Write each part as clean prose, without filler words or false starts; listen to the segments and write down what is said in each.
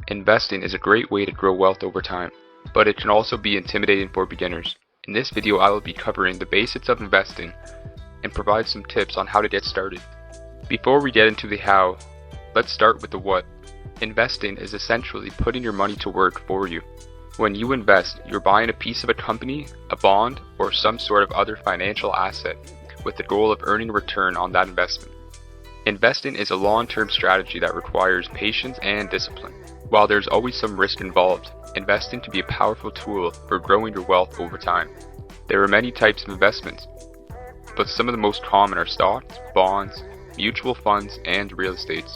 Investing is a great way to grow wealth over time, but it can also be intimidating for beginners. In this video, I will be covering the basics of investing and provide some tips on how to get started. Before we get into the how, let's start with the what. Investing is essentially putting your money to work for you. When you invest, you're buying a piece of a company, a bond, or some sort of other financial asset with the goal of earning a return on that investment. Investing is a long-term strategy that requires patience and discipline. While there's always some risk involved, investing can be a powerful tool for growing your wealth over time. There are many types of investments, but some of the most common are stocks, bonds, mutual funds, and real estate.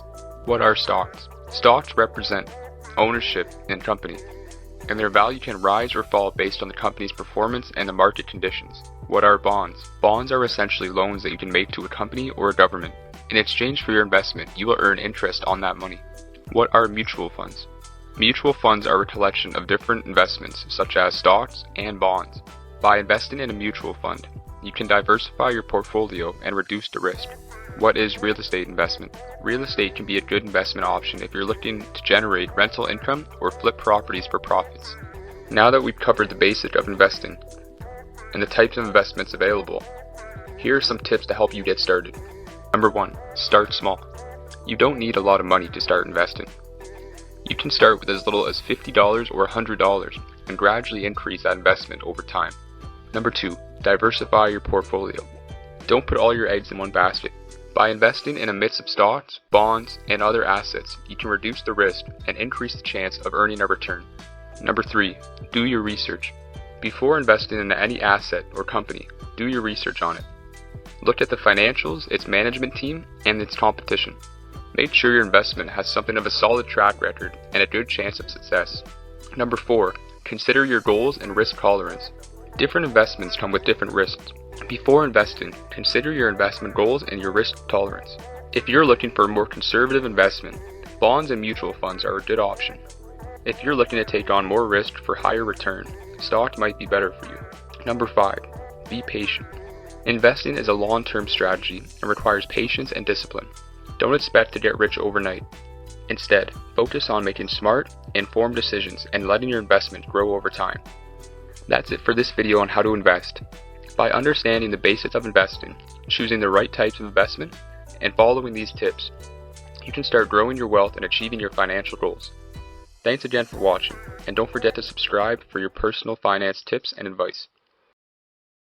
What are stocks? Stocks represent ownership in a company, and their value can rise or fall based on the company's performance and the market conditions. What are bonds? Bonds are essentially loans that you can make to a company or a government. In exchange for your investment, you will earn interest on that money. What are mutual funds? Mutual funds are a collection of different investments such as stocks and bonds. By investing in a mutual fund, you can diversify your portfolio and reduce the risk. What is real estate investment? Real estate can be a good investment option if you're looking to generate rental income or flip properties for profits. Now that we've covered the basic of investing and the types of investments available, here are some tips to help you get started. Number 1. Start small. You don't need a lot of money to start investing. You can start with as little as $50 or $100 and gradually increase that investment over time. Number 2. Diversify your portfolio. Don't put all your eggs in one basket. By investing in a mix of stocks, bonds, and other assets, you can reduce the risk and increase the chance of earning a return. Number 3. Do your research. Before investing in any asset or company, do your research on it. Look at the financials, its management team, and its competition. Make sure your investment has something of a solid track record and a good chance of success. Number 4. Consider your goals and risk tolerance. Different investments come with different risks. Before investing, consider your investment goals and your risk tolerance. If you're looking for a more conservative investment, bonds and mutual funds are a good option. If you're looking to take on more risk for higher return, stock might be better for you. Number 5. Be patient. Investing is a long-term strategy and requires patience and discipline. Don't expect to get rich overnight. Instead, focus on making smart, informed decisions and letting your investment grow over time. That's it for this video on how to invest. By understanding the basics of investing, choosing the right types of investment, and following these tips, you can start growing your wealth and achieving your financial goals. Thanks again for watching, and don't forget to subscribe for your personal finance tips and advice.